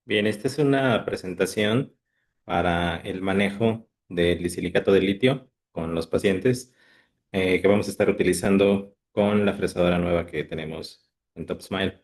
Bien, esta es una presentación para el manejo del disilicato de litio con los pacientes que vamos a estar utilizando con la fresadora nueva que tenemos en TopSmile.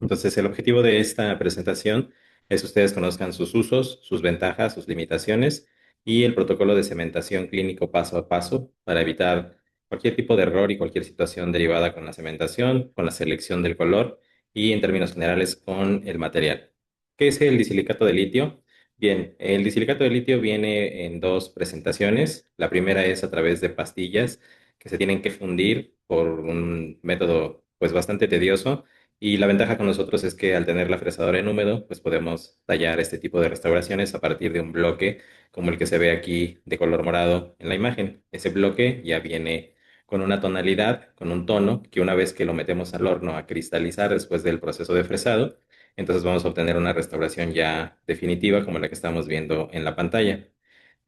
Entonces, el objetivo de esta presentación es que ustedes conozcan sus usos, sus ventajas, sus limitaciones y el protocolo de cementación clínico paso a paso para evitar cualquier tipo de error y cualquier situación derivada con la cementación, con la selección del color y en términos generales con el material. ¿Qué es el disilicato de litio? Bien, el disilicato de litio viene en dos presentaciones. La primera es a través de pastillas que se tienen que fundir por un método pues bastante tedioso y la ventaja con nosotros es que al tener la fresadora en húmedo, pues podemos tallar este tipo de restauraciones a partir de un bloque como el que se ve aquí de color morado en la imagen. Ese bloque ya viene con una tonalidad, con un tono, que una vez que lo metemos al horno a cristalizar después del proceso de fresado, entonces vamos a obtener una restauración ya definitiva como la que estamos viendo en la pantalla.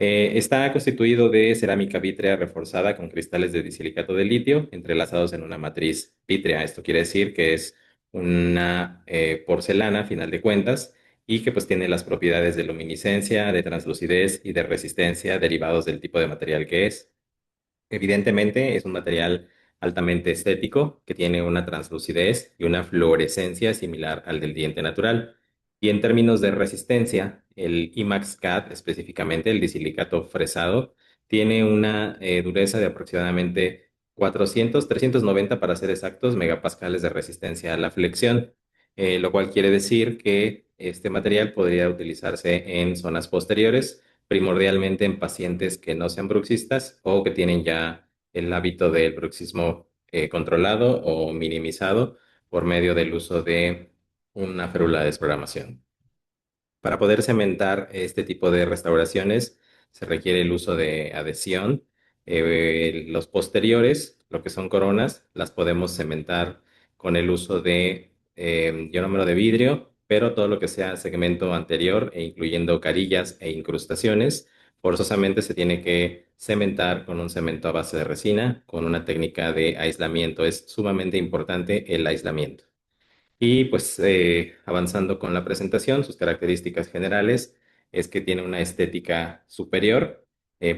Está constituido de cerámica vítrea reforzada con cristales de disilicato de litio entrelazados en una matriz vítrea. Esto quiere decir que es una porcelana, a final de cuentas, y que pues tiene las propiedades de luminiscencia, de translucidez y de resistencia derivados del tipo de material que es. Evidentemente es un material altamente estético que tiene una translucidez y una fluorescencia similar al del diente natural. Y en términos de resistencia, el IMAX CAD, específicamente el disilicato fresado, tiene una dureza de aproximadamente 390 para ser exactos, megapascales de resistencia a la flexión, lo cual quiere decir que este material podría utilizarse en zonas posteriores primordialmente en pacientes que no sean bruxistas o que tienen ya el hábito del bruxismo controlado o minimizado por medio del uso de una férula de desprogramación. Para poder cementar este tipo de restauraciones se requiere el uso de adhesión. Los posteriores, lo que son coronas, las podemos cementar con el uso de ionómero de vidrio, pero todo lo que sea segmento anterior e incluyendo carillas e incrustaciones, forzosamente se tiene que cementar con un cemento a base de resina, con una técnica de aislamiento. Es sumamente importante el aislamiento. Y pues avanzando con la presentación, sus características generales es que tiene una estética superior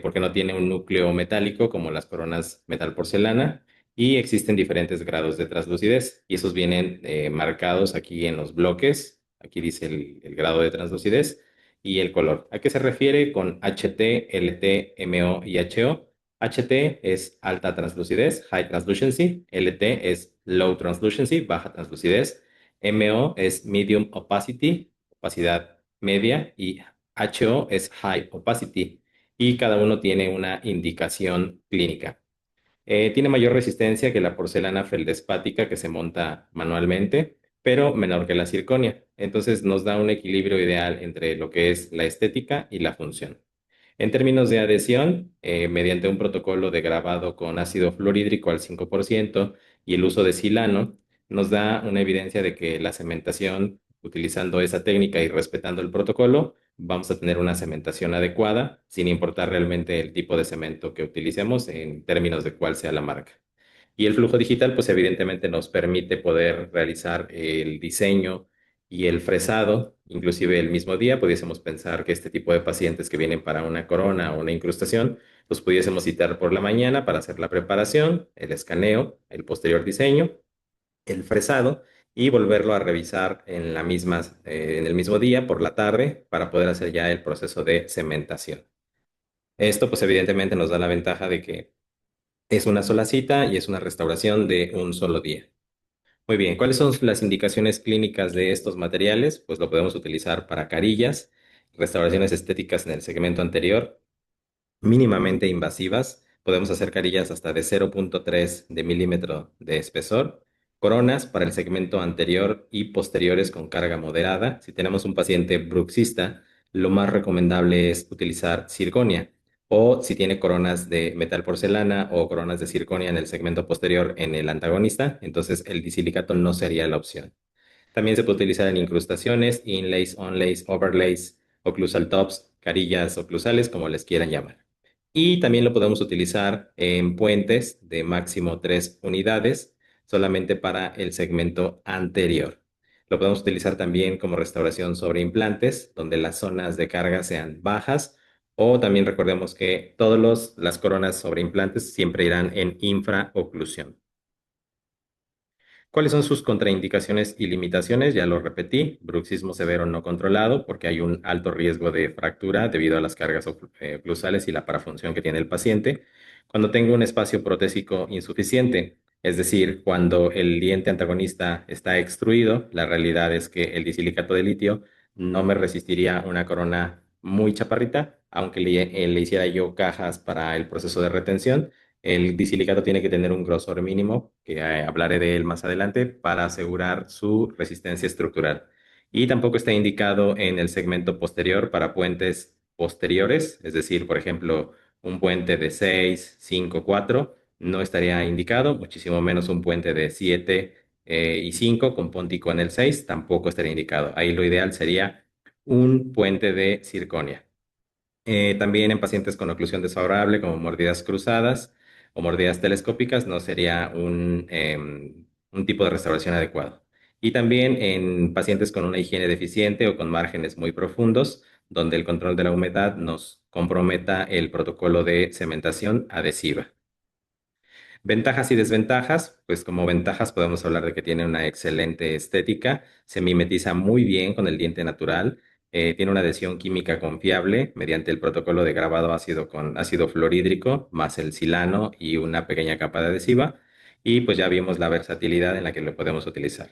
porque no tiene un núcleo metálico como las coronas metal porcelana y existen diferentes grados de translucidez y esos vienen marcados aquí en los bloques. Aquí dice el grado de translucidez y el color. ¿A qué se refiere con HT, LT, MO y HO? HT es alta translucidez, high translucency, LT es low translucency, baja translucidez. MO es medium opacity, opacidad media, y HO es high opacity, y cada uno tiene una indicación clínica. Tiene mayor resistencia que la porcelana feldespática que se monta manualmente, pero menor que la circonia. Entonces nos da un equilibrio ideal entre lo que es la estética y la función. En términos de adhesión, mediante un protocolo de grabado con ácido fluorhídrico al 5% y el uso de silano, nos da una evidencia de que la cementación, utilizando esa técnica y respetando el protocolo, vamos a tener una cementación adecuada, sin importar realmente el tipo de cemento que utilicemos en términos de cuál sea la marca. Y el flujo digital, pues evidentemente nos permite poder realizar el diseño y el fresado, inclusive el mismo día. Pudiésemos pensar que este tipo de pacientes que vienen para una corona o una incrustación, los pudiésemos citar por la mañana para hacer la preparación, el escaneo, el posterior diseño, el fresado y volverlo a revisar en en el mismo día por la tarde para poder hacer ya el proceso de cementación. Esto pues evidentemente nos da la ventaja de que es una sola cita y es una restauración de un solo día. Muy bien, ¿cuáles son las indicaciones clínicas de estos materiales? Pues lo podemos utilizar para carillas, restauraciones estéticas en el segmento anterior, mínimamente invasivas. Podemos hacer carillas hasta de 0,3 de milímetro de espesor. Coronas para el segmento anterior y posteriores con carga moderada. Si tenemos un paciente bruxista, lo más recomendable es utilizar circonia. O si tiene coronas de metal porcelana o coronas de circonia en el segmento posterior en el antagonista, entonces el disilicato no sería la opción. También se puede utilizar en incrustaciones, inlays, onlays, overlays, occlusal tops, carillas oclusales, como les quieran llamar. Y también lo podemos utilizar en puentes de máximo 3 unidades, solamente para el segmento anterior. Lo podemos utilizar también como restauración sobre implantes, donde las zonas de carga sean bajas, o también recordemos que todas las coronas sobre implantes siempre irán en infraoclusión. ¿Cuáles son sus contraindicaciones y limitaciones? Ya lo repetí, bruxismo severo no controlado porque hay un alto riesgo de fractura debido a las cargas oclusales y la parafunción que tiene el paciente. Cuando tengo un espacio protésico insuficiente, es decir, cuando el diente antagonista está extruido, la realidad es que el disilicato de litio no me resistiría una corona muy chaparrita, aunque le hiciera yo cajas para el proceso de retención. El disilicato tiene que tener un grosor mínimo, que hablaré de él más adelante, para asegurar su resistencia estructural. Y tampoco está indicado en el segmento posterior para puentes posteriores, es decir, por ejemplo, un puente de 6, 5, 4 no estaría indicado, muchísimo menos un puente de 7 y 5 con póntico en el 6 tampoco estaría indicado. Ahí lo ideal sería un puente de circonia. También en pacientes con oclusión desfavorable, como mordidas cruzadas o mordidas telescópicas, no sería un tipo de restauración adecuado. Y también en pacientes con una higiene deficiente o con márgenes muy profundos, donde el control de la humedad nos comprometa el protocolo de cementación adhesiva. Ventajas y desventajas, pues como ventajas podemos hablar de que tiene una excelente estética, se mimetiza muy bien con el diente natural, tiene una adhesión química confiable mediante el protocolo de grabado ácido con ácido fluorhídrico más el silano y una pequeña capa de adhesiva, y pues ya vimos la versatilidad en la que lo podemos utilizar.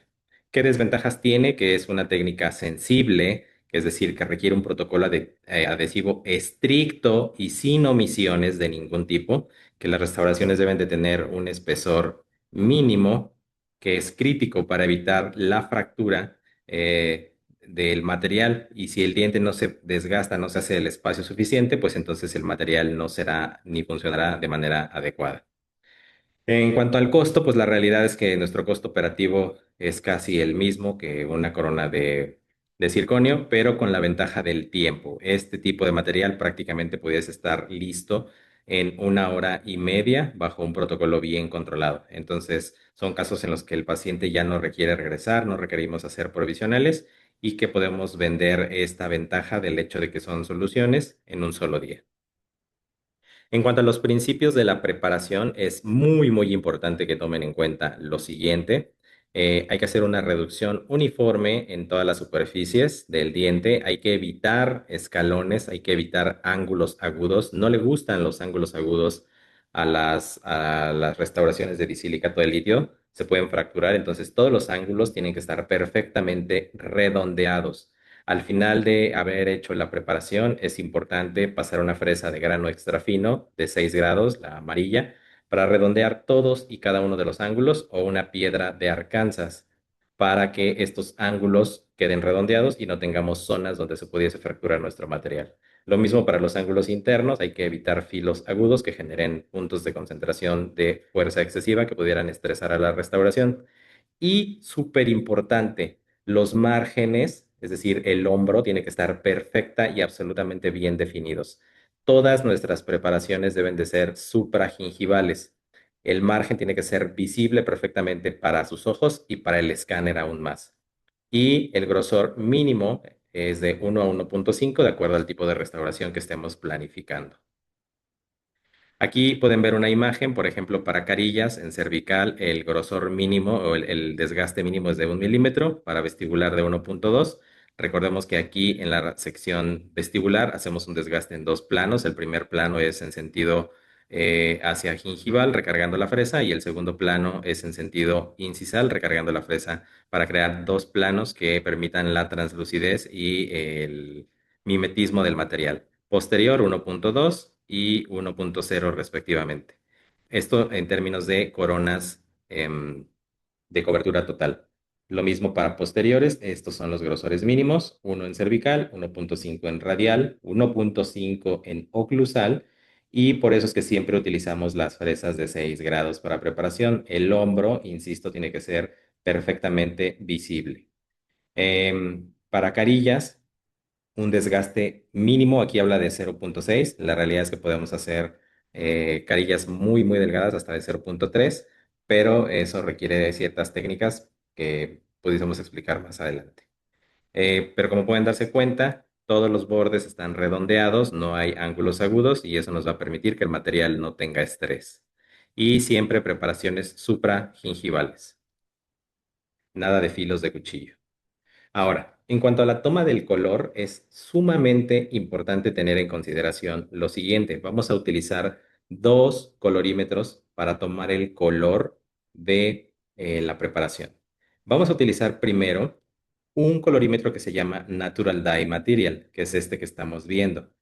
¿Qué desventajas tiene? Que es una técnica sensible, es decir, que requiere un protocolo adhesivo estricto y sin omisiones de ningún tipo, que las restauraciones deben de tener un espesor mínimo que es crítico para evitar la fractura del material, y si el diente no se desgasta, no se hace el espacio suficiente, pues entonces el material no será ni funcionará de manera adecuada. En cuanto al costo, pues la realidad es que nuestro costo operativo es casi el mismo que una corona de circonio, pero con la ventaja del tiempo. Este tipo de material prácticamente pudiese estar listo en 1 hora y media bajo un protocolo bien controlado. Entonces, son casos en los que el paciente ya no requiere regresar, no requerimos hacer provisionales y que podemos vender esta ventaja del hecho de que son soluciones en un solo día. En cuanto a los principios de la preparación, es muy importante que tomen en cuenta lo siguiente. Hay que hacer una reducción uniforme en todas las superficies del diente. Hay que evitar escalones, hay que evitar ángulos agudos. No le gustan los ángulos agudos a las restauraciones de disilicato de litio. Se pueden fracturar, entonces todos los ángulos tienen que estar perfectamente redondeados. Al final de haber hecho la preparación, es importante pasar una fresa de grano extra fino de 6 grados, la amarilla, para redondear todos y cada uno de los ángulos, o una piedra de Arkansas para que estos ángulos queden redondeados y no tengamos zonas donde se pudiese fracturar nuestro material. Lo mismo para los ángulos internos, hay que evitar filos agudos que generen puntos de concentración de fuerza excesiva que pudieran estresar a la restauración. Y súper importante, los márgenes, es decir, el hombro, tiene que estar perfecta y absolutamente bien definidos. Todas nuestras preparaciones deben de ser supragingivales. El margen tiene que ser visible perfectamente para sus ojos y para el escáner aún más. Y el grosor mínimo es de 1 a 1,5 de acuerdo al tipo de restauración que estemos planificando. Aquí pueden ver una imagen, por ejemplo, para carillas en cervical, el grosor mínimo o el desgaste mínimo es de 1 milímetro, para vestibular de 1,2. Recordemos que aquí en la sección vestibular hacemos un desgaste en dos planos. El primer plano es en sentido hacia gingival, recargando la fresa, y el segundo plano es en sentido incisal, recargando la fresa, para crear dos planos que permitan la translucidez y el mimetismo del material. Posterior 1,2 y 1,0 respectivamente. Esto en términos de coronas de cobertura total. Lo mismo para posteriores, estos son los grosores mínimos, 1 en cervical, 1,5 en radial, 1,5 en oclusal, y por eso es que siempre utilizamos las fresas de 6 grados para preparación. El hombro, insisto, tiene que ser perfectamente visible. Para carillas, un desgaste mínimo, aquí habla de 0,6. La realidad es que podemos hacer carillas muy delgadas hasta de 0,3, pero eso requiere de ciertas técnicas que pudiésemos explicar más adelante. Pero como pueden darse cuenta, todos los bordes están redondeados, no hay ángulos agudos y eso nos va a permitir que el material no tenga estrés. Y siempre preparaciones supragingivales, nada de filos de cuchillo. Ahora, en cuanto a la toma del color, es sumamente importante tener en consideración lo siguiente. Vamos a utilizar dos colorímetros para tomar el color de la preparación. Vamos a utilizar primero un colorímetro que se llama Natural Dye Material, que es este que estamos viendo.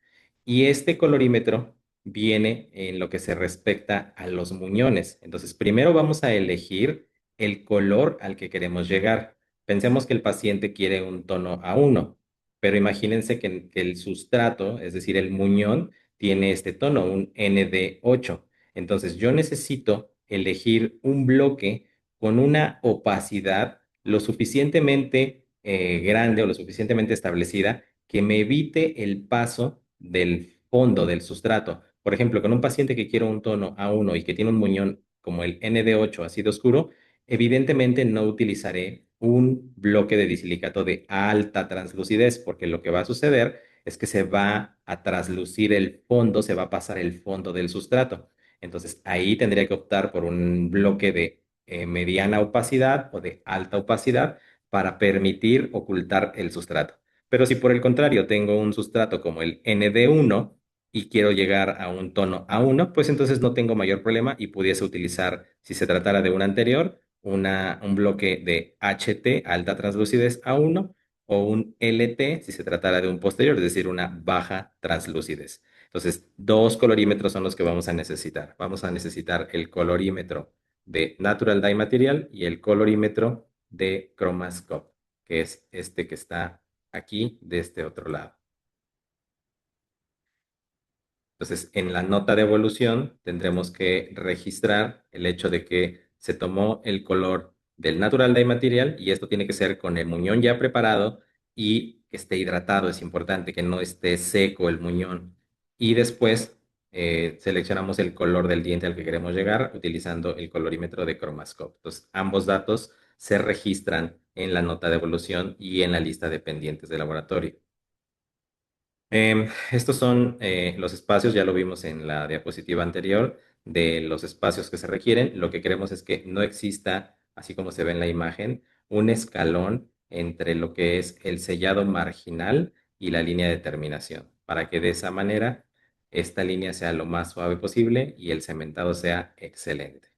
Y este colorímetro viene en lo que se respecta a los muñones. Entonces, primero vamos a elegir el color al que queremos llegar. Pensemos que el paciente quiere un tono A1, pero imagínense que el sustrato, es decir, el muñón, tiene este tono, un ND8. Entonces, yo necesito elegir un bloque con una opacidad lo suficientemente grande o lo suficientemente establecida que me evite el paso del fondo del sustrato. Por ejemplo, con un paciente que quiere un tono A1 y que tiene un muñón como el ND8 así de oscuro, evidentemente no utilizaré un bloque de disilicato de alta translucidez, porque lo que va a suceder es que se va a traslucir el fondo, se va a pasar el fondo del sustrato. Entonces ahí tendría que optar por un bloque de mediana opacidad o de alta opacidad para permitir ocultar el sustrato. Pero si por el contrario tengo un sustrato como el ND1 y quiero llegar a un tono A1, pues entonces no tengo mayor problema y pudiese utilizar, si se tratara de un anterior, un bloque de HT, alta translucidez A1, o un LT, si se tratara de un posterior, es decir, una baja translucidez. Entonces, dos colorímetros son los que vamos a necesitar. Vamos a necesitar el colorímetro de Natural Dye Material y el colorímetro de ChromaScope, que es este que está aquí de este otro lado. Entonces, en la nota de evolución tendremos que registrar el hecho de que se tomó el color del Natural Dye Material y esto tiene que ser con el muñón ya preparado y que esté hidratado. Es importante que no esté seco el muñón. Y después seleccionamos el color del diente al que queremos llegar utilizando el colorímetro de ChromaScope. Entonces, ambos datos se registran en la nota de evolución y en la lista de pendientes de laboratorio. Estos son los espacios, ya lo vimos en la diapositiva anterior, de los espacios que se requieren. Lo que queremos es que no exista, así como se ve en la imagen, un escalón entre lo que es el sellado marginal y la línea de terminación, para que de esa manera esta línea sea lo más suave posible y el cementado sea excelente.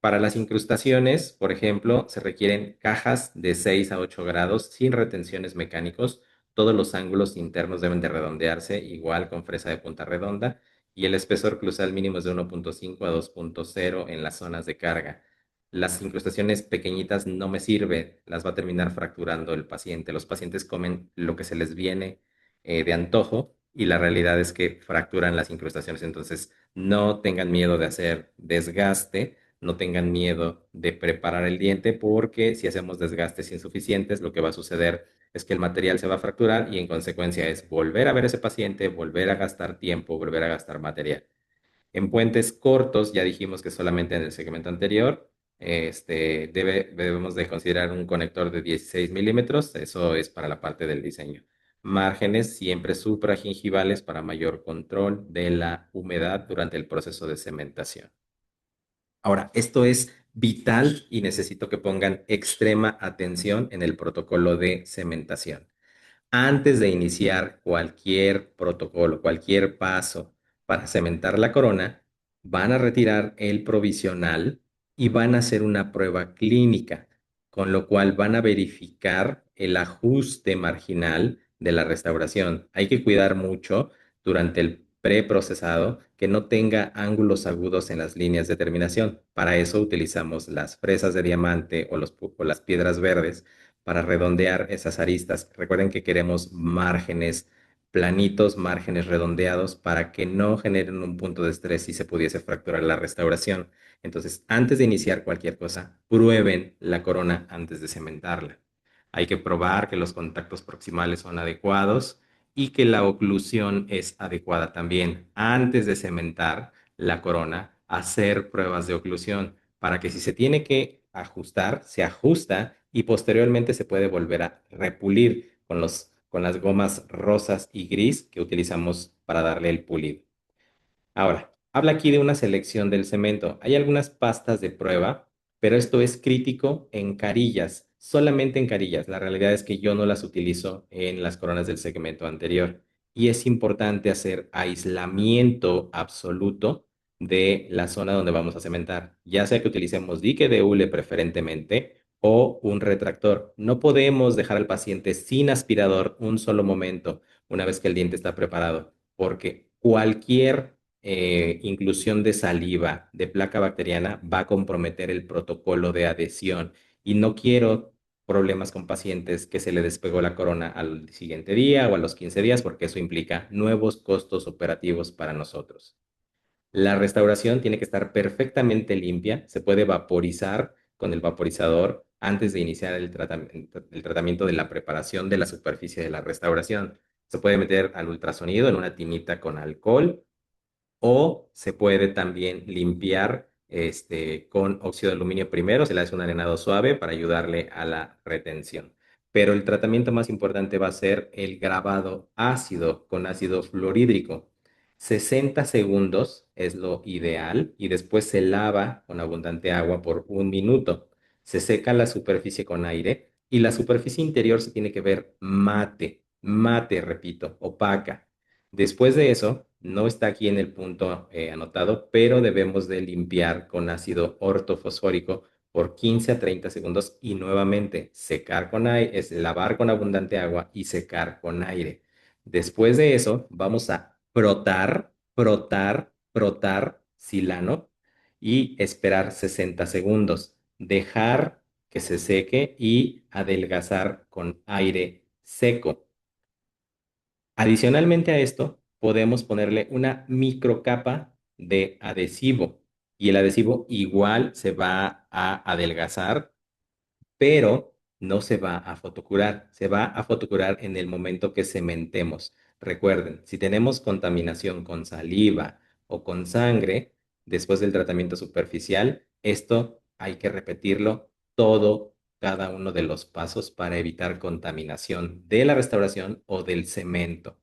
Para las incrustaciones, por ejemplo, se requieren cajas de 6 a 8 grados sin retenciones mecánicos. Todos los ángulos internos deben de redondearse, igual con fresa de punta redonda, y el espesor clusal mínimo es de 1.5 a 2.0 en las zonas de carga. Las incrustaciones pequeñitas no me sirven, las va a terminar fracturando el paciente. Los pacientes comen lo que se les viene de antojo y la realidad es que fracturan las incrustaciones. Entonces, no tengan miedo de hacer desgaste, no tengan miedo de preparar el diente porque si hacemos desgastes insuficientes, lo que va a suceder es que el material se va a fracturar y en consecuencia es volver a ver a ese paciente, volver a gastar tiempo, volver a gastar material. En puentes cortos, ya dijimos que solamente en el segmento anterior, debemos de considerar un conector de 16 milímetros, eso es para la parte del diseño. Márgenes siempre supragingivales para mayor control de la humedad durante el proceso de cementación. Ahora, esto es vital y necesito que pongan extrema atención en el protocolo de cementación. Antes de iniciar cualquier protocolo, cualquier paso para cementar la corona, van a retirar el provisional y van a hacer una prueba clínica, con lo cual van a verificar el ajuste marginal de la restauración. Hay que cuidar mucho durante el preprocesado que no tenga ángulos agudos en las líneas de terminación. Para eso utilizamos las fresas de diamante o las piedras verdes para redondear esas aristas. Recuerden que queremos márgenes planitos, márgenes redondeados para que no generen un punto de estrés y se pudiese fracturar la restauración. Entonces, antes de iniciar cualquier cosa, prueben la corona antes de cementarla. Hay que probar que los contactos proximales son adecuados y que la oclusión es adecuada también. Antes de cementar la corona, hacer pruebas de oclusión para que si se tiene que ajustar, se ajusta y posteriormente se puede volver a repulir con las gomas rosas y gris que utilizamos para darle el pulido. Ahora, habla aquí de una selección del cemento. Hay algunas pastas de prueba, pero esto es crítico en carillas, solamente en carillas. La realidad es que yo no las utilizo en las coronas del segmento anterior. Y es importante hacer aislamiento absoluto de la zona donde vamos a cementar, ya sea que utilicemos dique de hule preferentemente o un retractor. No podemos dejar al paciente sin aspirador un solo momento una vez que el diente está preparado, porque cualquier inclusión de saliva, de placa bacteriana, va a comprometer el protocolo de adhesión. Y no quiero problemas con pacientes que se le despegó la corona al siguiente día o a los 15 días, porque eso implica nuevos costos operativos para nosotros. La restauración tiene que estar perfectamente limpia, se puede vaporizar con el vaporizador antes de iniciar el tratamiento de la preparación de la superficie de la restauración. Se puede meter al ultrasonido en una tinita con alcohol o se puede también limpiar con óxido de aluminio primero, se le hace un arenado suave para ayudarle a la retención. Pero el tratamiento más importante va a ser el grabado ácido con ácido fluorhídrico. 60 segundos es lo ideal y después se lava con abundante agua por 1 minuto. Se seca la superficie con aire y la superficie interior se tiene que ver mate, mate, repito, opaca. Después de eso, no está aquí en el punto anotado, pero debemos de limpiar con ácido ortofosfórico por 15 a 30 segundos y nuevamente secar con aire, es lavar con abundante agua y secar con aire. Después de eso, vamos a frotar silano y esperar 60 segundos. Dejar que se seque y adelgazar con aire seco. Adicionalmente a esto, podemos ponerle una microcapa de adhesivo y el adhesivo igual se va a adelgazar, pero no se va a fotocurar. Se va a fotocurar en el momento que cementemos. Recuerden, si tenemos contaminación con saliva o con sangre después del tratamiento superficial, esto hay que repetirlo cada uno de los pasos para evitar contaminación de la restauración o del cemento.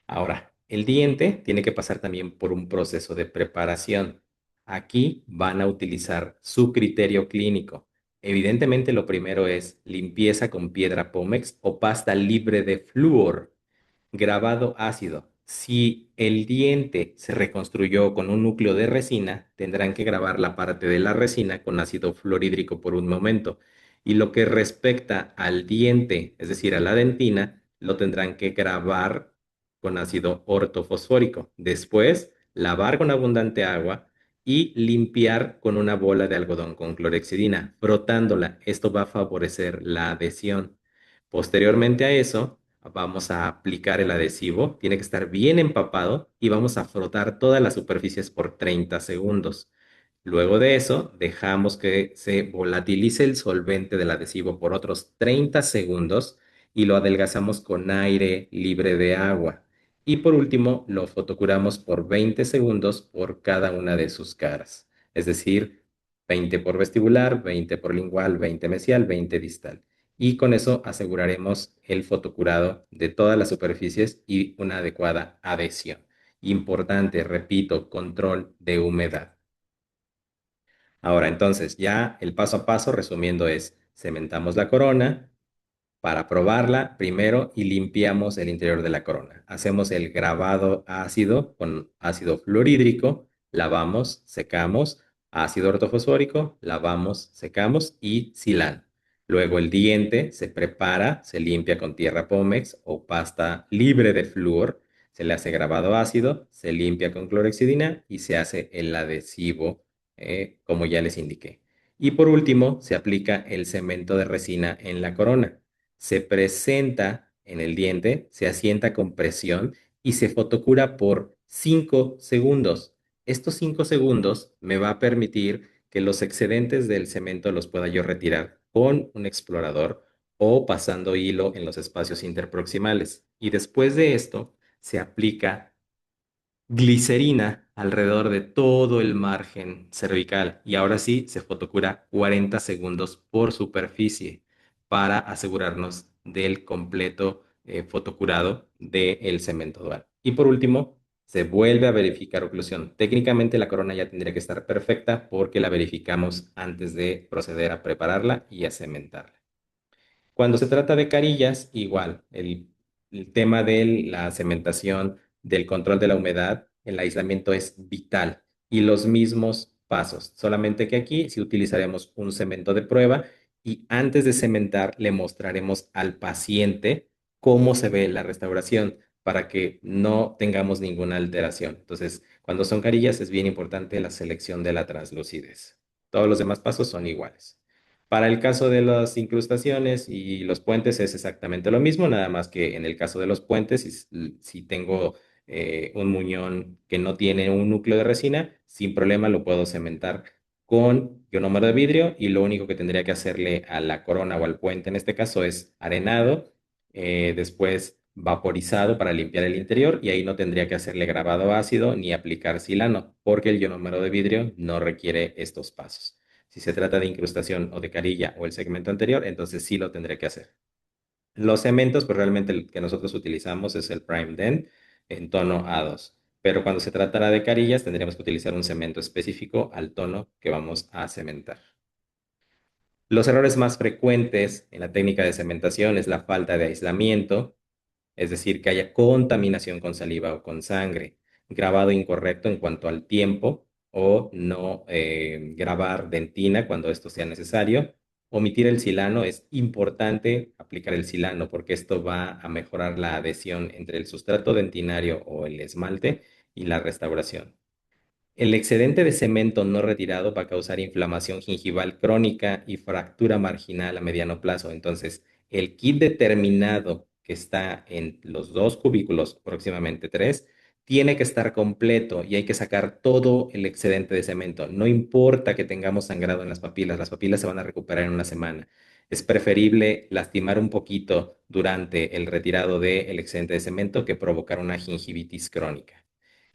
Ahora, el diente tiene que pasar también por un proceso de preparación. Aquí van a utilizar su criterio clínico. Evidentemente, lo primero es limpieza con piedra Pómex o pasta libre de flúor. Grabado ácido. Si el diente se reconstruyó con un núcleo de resina, tendrán que grabar la parte de la resina con ácido fluorhídrico por un momento. Y lo que respecta al diente, es decir, a la dentina, lo tendrán que grabar con ácido ortofosfórico. Después, lavar con abundante agua y limpiar con una bola de algodón con clorexidina, frotándola. Esto va a favorecer la adhesión. Posteriormente a eso, vamos a aplicar el adhesivo, tiene que estar bien empapado y vamos a frotar todas las superficies por 30 segundos. Luego de eso, dejamos que se volatilice el solvente del adhesivo por otros 30 segundos y lo adelgazamos con aire libre de agua. Y por último, lo fotocuramos por 20 segundos por cada una de sus caras. Es decir, 20 por vestibular, 20 por lingual, 20 mesial, 20 distal. Y con eso aseguraremos el fotocurado de todas las superficies y una adecuada adhesión. Importante, repito, control de humedad. Ahora, entonces, ya el paso a paso, resumiendo, es cementamos la corona, para probarla primero y limpiamos el interior de la corona. Hacemos el grabado ácido con ácido fluorhídrico, lavamos, secamos, ácido ortofosfórico, lavamos, secamos y silano. Luego el diente se prepara, se limpia con tierra Pómex o pasta libre de flúor, se le hace grabado ácido, se limpia con clorexidina y se hace el adhesivo, como ya les indiqué. Y por último, se aplica el cemento de resina en la corona. Se presenta en el diente, se asienta con presión y se fotocura por 5 segundos. Estos 5 segundos me va a permitir que los excedentes del cemento los pueda yo retirar con un explorador o pasando hilo en los espacios interproximales. Y después de esto se aplica glicerina alrededor de todo el margen cervical y ahora sí se fotocura 40 segundos por superficie para asegurarnos del completo fotocurado del cemento dual. Y por último, se vuelve a verificar oclusión. Técnicamente la corona ya tendría que estar perfecta porque la verificamos antes de proceder a prepararla y a cementarla. Cuando se trata de carillas, igual, el tema de la cementación, del control de la humedad, el aislamiento es vital y los mismos pasos, solamente que aquí sí utilizaremos un cemento de prueba y antes de cementar le mostraremos al paciente cómo se ve la restauración para que no tengamos ninguna alteración. Entonces, cuando son carillas es bien importante la selección de la translucidez. Todos los demás pasos son iguales. Para el caso de las incrustaciones y los puentes es exactamente lo mismo, nada más que en el caso de los puentes, si tengo un muñón que no tiene un núcleo de resina, sin problema lo puedo cementar con ionómero de vidrio y lo único que tendría que hacerle a la corona o al puente en este caso es arenado, después vaporizado para limpiar el interior y ahí no tendría que hacerle grabado ácido ni aplicar silano, porque el ionómero de vidrio no requiere estos pasos. Si se trata de incrustación o de carilla o el segmento anterior, entonces sí lo tendré que hacer. Los cementos, pues realmente el que nosotros utilizamos es el Prime Den en tono A2. Pero cuando se tratará de carillas, tendríamos que utilizar un cemento específico al tono que vamos a cementar. Los errores más frecuentes en la técnica de cementación es la falta de aislamiento, es decir, que haya contaminación con saliva o con sangre, grabado incorrecto en cuanto al tiempo o no grabar dentina cuando esto sea necesario. Omitir el silano, es importante aplicar el silano porque esto va a mejorar la adhesión entre el sustrato dentinario o el esmalte y la restauración. El excedente de cemento no retirado va a causar inflamación gingival crónica y fractura marginal a mediano plazo. Entonces, el kit determinado que está en los dos cubículos, próximamente tres, tiene que estar completo y hay que sacar todo el excedente de cemento. No importa que tengamos sangrado en las papilas se van a recuperar en una semana. Es preferible lastimar un poquito durante el retirado del excedente de cemento que provocar una gingivitis crónica.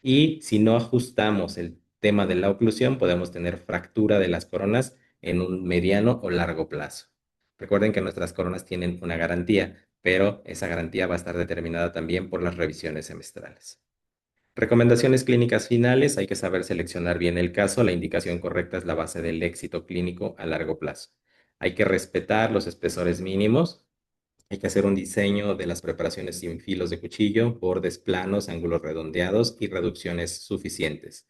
Y si no ajustamos el tema de la oclusión, podemos tener fractura de las coronas en un mediano o largo plazo. Recuerden que nuestras coronas tienen una garantía, pero esa garantía va a estar determinada también por las revisiones semestrales. Recomendaciones clínicas finales. Hay que saber seleccionar bien el caso. La indicación correcta es la base del éxito clínico a largo plazo. Hay que respetar los espesores mínimos. Hay que hacer un diseño de las preparaciones sin filos de cuchillo, bordes planos, ángulos redondeados y reducciones suficientes.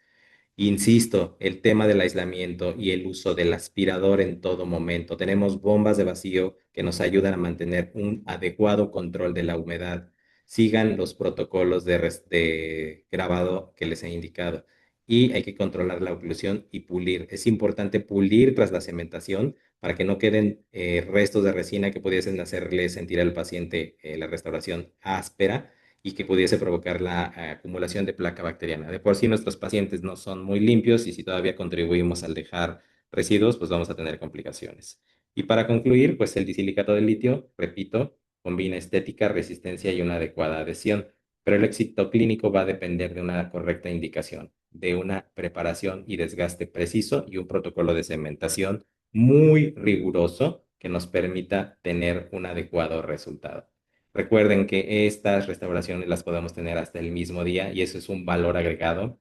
Insisto, el tema del aislamiento y el uso del aspirador en todo momento. Tenemos bombas de vacío que nos ayudan a mantener un adecuado control de la humedad. Sigan los protocolos de grabado que les he indicado. Y hay que controlar la oclusión y pulir. Es importante pulir tras la cementación para que no queden restos de resina que pudiesen hacerle sentir al paciente la restauración áspera y que pudiese provocar la acumulación de placa bacteriana. De por sí nuestros pacientes no son muy limpios y si todavía contribuimos al dejar residuos, pues vamos a tener complicaciones. Y para concluir, pues el disilicato de litio, repito, combina estética, resistencia y una adecuada adhesión, pero el éxito clínico va a depender de una correcta indicación, de una preparación y desgaste preciso y un protocolo de cementación muy riguroso que nos permita tener un adecuado resultado. Recuerden que estas restauraciones las podemos tener hasta el mismo día y eso es un valor agregado.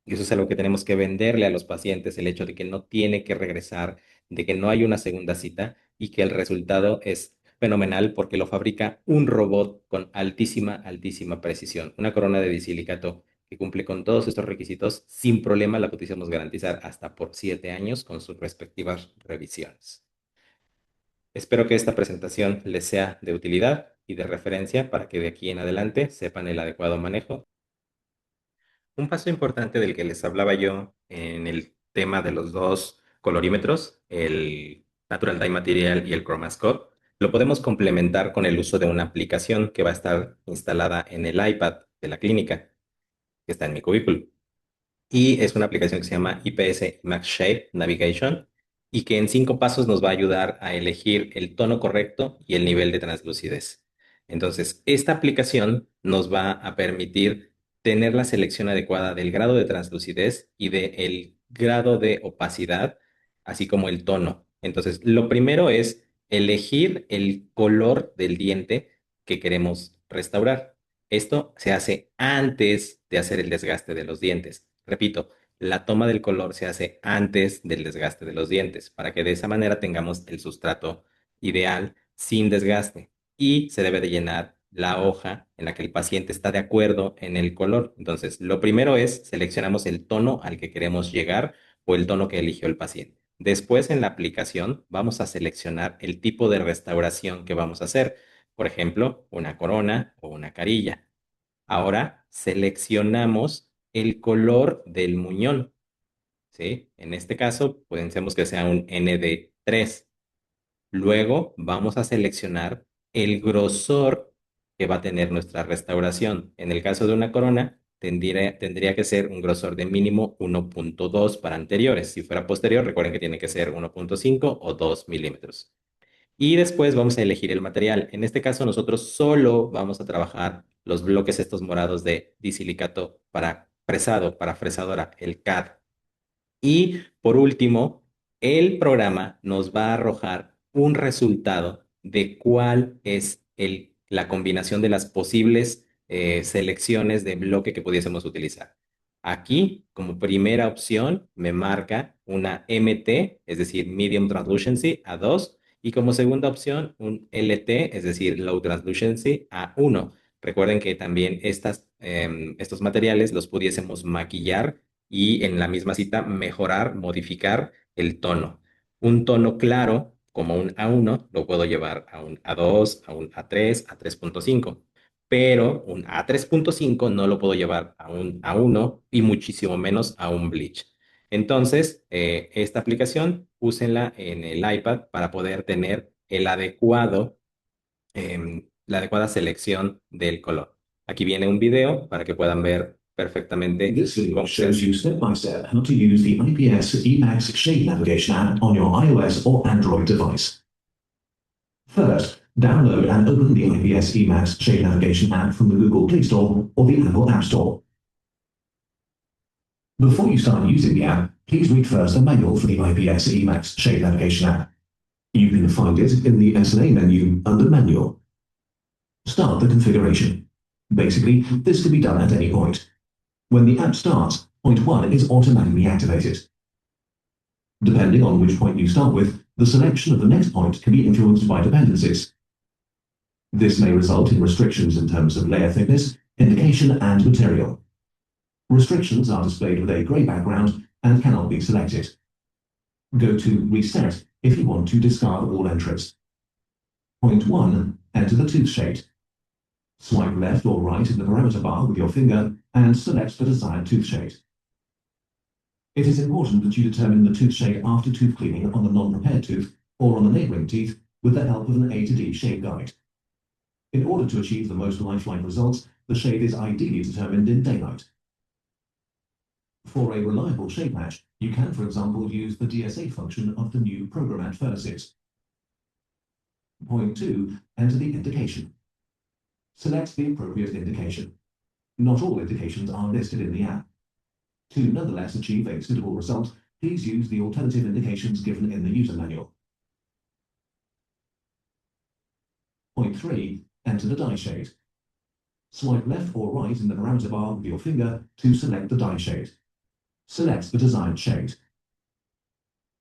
Y eso es algo que tenemos que venderle a los pacientes, el hecho de que no tiene que regresar, de que no hay una segunda cita y que el resultado es fenomenal porque lo fabrica un robot con altísima, altísima precisión. Una corona de disilicato que cumple con todos estos requisitos, sin problema la pudiésemos garantizar hasta por 7 años con sus respectivas revisiones. Espero que esta presentación les sea de utilidad y de referencia para que de aquí en adelante sepan el adecuado manejo. Un paso importante del que les hablaba yo en el tema de los dos colorímetros, el Natural Dye Material y el ChromaScope, lo podemos complementar con el uso de una aplicación que va a estar instalada en el iPad de la clínica, que está en mi cubículo. Y es una aplicación que se llama IPS Max Shape Navigation y que en 5 pasos nos va a ayudar a elegir el tono correcto y el nivel de translucidez. Entonces, esta aplicación nos va a permitir tener la selección adecuada del grado de translucidez y del grado de opacidad, así como el tono. Entonces, lo primero es elegir el color del diente que queremos restaurar. Esto se hace antes de hacer el desgaste de los dientes. Repito, la toma del color se hace antes del desgaste de los dientes, para que de esa manera tengamos el sustrato ideal sin desgaste. Y se debe de llenar la hoja en la que el paciente está de acuerdo en el color. Entonces, lo primero es seleccionamos el tono al que queremos llegar o el tono que eligió el paciente. Después, en la aplicación, vamos a seleccionar el tipo de restauración que vamos a hacer. Por ejemplo, una corona o una carilla. Ahora seleccionamos el color del muñón, ¿sí? En este caso, pensemos que sea un ND3. Luego vamos a seleccionar el grosor que va a tener nuestra restauración. En el caso de una corona, tendría que ser un grosor de mínimo 1.2 para anteriores. Si fuera posterior, recuerden que tiene que ser 1.5 o 2 milímetros. Y después vamos a elegir el material. En este caso, nosotros solo vamos a trabajar los bloques estos morados de disilicato para presado, para fresadora, el CAD. Y por último, el programa nos va a arrojar un resultado de cuál es la combinación de las posibles selecciones de bloque que pudiésemos utilizar. Aquí, como primera opción, me marca una MT, es decir, Medium Translucency A2, y como segunda opción, un LT, es decir, Low Translucency A1. Recuerden que también estos materiales los pudiésemos maquillar y en la misma cita mejorar, modificar el tono. Un tono claro, como un A1, lo puedo llevar a un A2, a un A3, a 3.5, pero un A3.5 no lo puedo llevar a un A1 y muchísimo menos a un bleach. Entonces, esta aplicación, úsenla en el iPad para poder tener la adecuada selección del color. Aquí viene un video para que puedan ver perfectamente This video cómo se shows hace. you step by step how to use the IPS Emacs Shade Navigation app on your iOS or Android device. First, download and open the IPS Emacs Shade Navigation app from the Google Play Store or the Apple App Store. Before you start using the app, please read first a manual for the IPS Emacs Shade Navigation app. You can find it in the SNA menu under Manual. Start the configuration. Basically, this can be done at any point. When the app starts, point 1 is automatically activated. Depending on which point you start with, the selection of the next point can be influenced by dependencies. This may result in restrictions in terms of layer thickness, indication, and material. Restrictions are displayed with a grey background and cannot be selected. Go to Reset if you want to discard all entries. Point 1. Enter the tooth shade. Swipe left or right in the parameter bar with your finger and select the desired tooth shade. It is important that you determine the tooth shade after tooth cleaning on the non-prepared tooth or on the neighboring teeth with the help of an A to D shade guide. In order to achieve the most lifelike results, the shade is ideally determined in daylight. For a reliable shade match, you can, for example, use the DSA function of the new Programmat furnaces. Point 2. Enter the indication. Select the appropriate indication. Not all indications are listed in the app. To nonetheless achieve a suitable result, please use the alternative indications given in the user manual. Point 3. Enter the dye shade. Swipe left or right in the parameter bar with your finger to select the dye shade. Select the desired shade.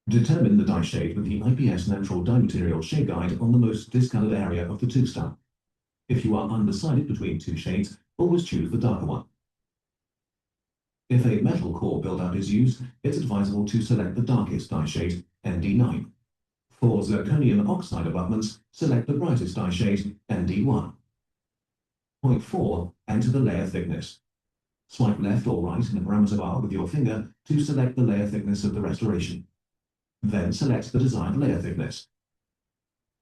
Determine the dye shade with the IPS Natural Dye Material Shade Guide on the most discolored area of the tooth stump. If you are undecided between two shades, always choose the darker one. If a metal core buildup is used, it's advisable to select the darkest dye shade, ND9. For zirconium oxide abutments, select the brightest dye shade, ND1. Point 4. Enter the layer thickness. Swipe left or right in the parameter bar with your finger to select the layer thickness of the restoration. Then select the desired layer thickness.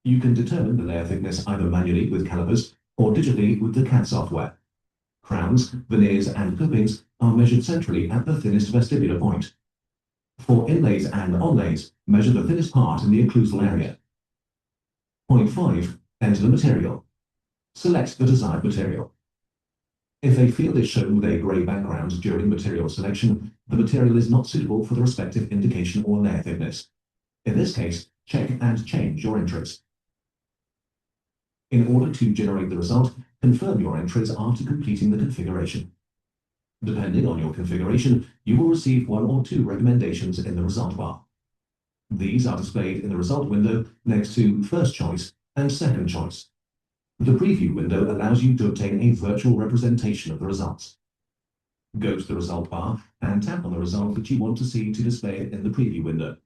You can determine the layer thickness either manually with calipers or digitally with the CAD software. Crowns, veneers, and clippings are measured centrally at the thinnest vestibular point. For inlays and onlays, measure the thinnest part in the occlusal area. Point 5. Enter the material. Select the desired material. If a field is shown with a grey background during material selection, the material is not suitable for the respective indication or layer thickness. In this case, check and change your entries. In order to generate the result, confirm your entries after completing the configuration. Depending on your configuration, you will receive one or two recommendations in the result bar. These are displayed in the result window next to first choice and second choice. The preview window allows you to obtain a virtual representation of the results. Go to the result bar and tap on the result that you want to see to display it in the preview window.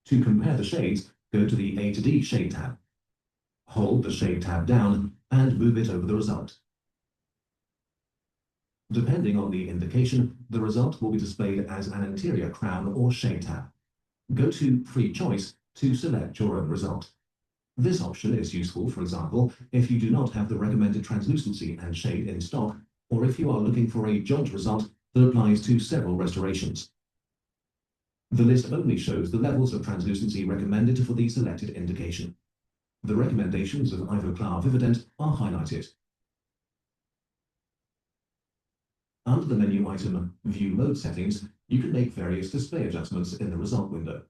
To compare the shades, go to the A to D shade tab. Hold the shade tab down and move it over the result. Depending on the indication, the result will be displayed as an interior crown or shade tab. Go to Free Choice to select your own result. This option is useful, for example, if you do not have the recommended translucency and shade in stock, or if you are looking for a joint result that applies to several restorations. The list only shows the levels of translucency recommended for the selected indication. The recommendations of Ivoclar Vivadent are highlighted. Under the menu item View Mode Settings, you can make various display adjustments in the result window.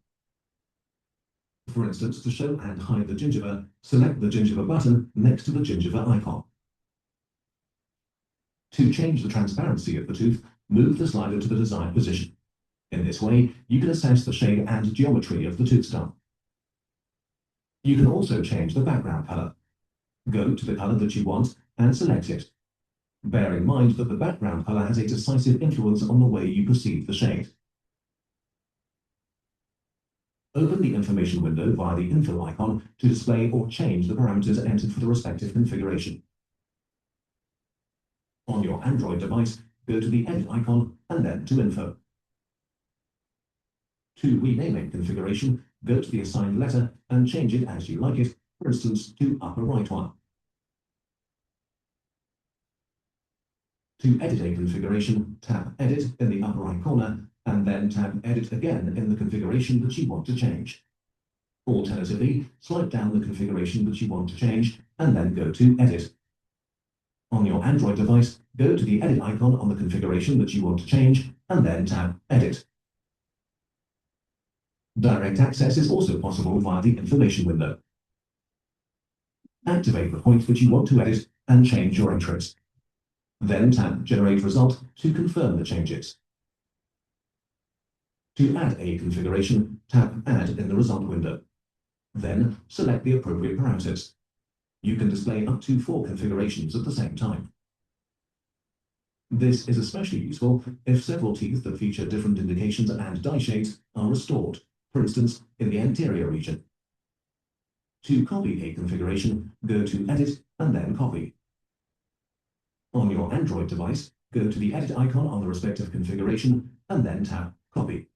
For instance, to show and hide the gingiva, select the gingiva button next to the gingiva icon. To change the transparency of the tooth, move the slider to the desired position. In this way, you can assess the shape and geometry of the tooth stump. You can also change the background color. Go to the color that you want and select it. Bear in mind that the background color has a decisive influence on the way you perceive the shade. Open the information window via the info icon to display or change the parameters entered for the respective configuration. On your Android device, go to the edit icon and then to info. To rename a configuration, go to the assigned letter and change it as you like it, for instance, to upper right one. To edit a configuration, tap Edit in the upper right corner, and then tap Edit again in the configuration that you want to change. Alternatively, slide down the configuration that you want to change, and then go to Edit. On your Android device, go to the Edit icon on the configuration that you want to change, and then tap Edit. Direct access is also possible via the information window. Activate the point that you want to edit and change your entries. Then tap Generate Result to confirm the changes. To add a configuration, tap Add in the result window. Then select the appropriate parameters. You can display up to 4 configurations at the same time. This is especially useful if several teeth that feature different indications and die shades are restored, for instance, in the anterior region. To copy a configuration, go to Edit and then Copy. On your Android device, go to the Edit icon on the respective configuration and then tap Copy.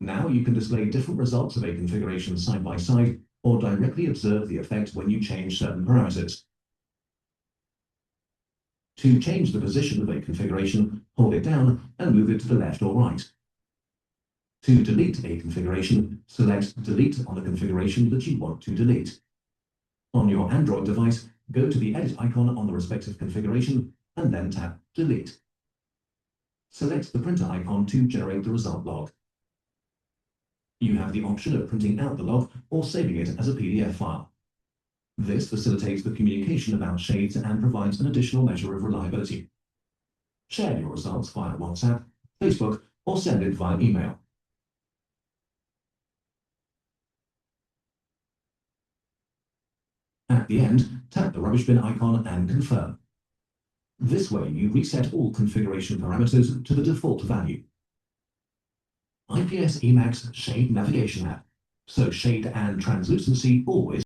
Now you can display different results of a configuration side by side or directly observe the effect when you change certain parameters. To change the position of a configuration, hold it down and move it to the left or right. To delete a configuration, select Delete on the configuration that you want to delete. On your Android device, go to the Edit icon on the respective configuration and then tap Delete. Select the printer icon to generate the result log. You have the option of printing out the log or saving it as a PDF file. This facilitates the communication about shades and provides an additional measure of reliability. Share your results via WhatsApp, Facebook, or send it via email. At the end, tap the rubbish bin icon and confirm. This way you reset all configuration parameters to the default value. IPS Emax Shade Navigation app, so shade and translucency always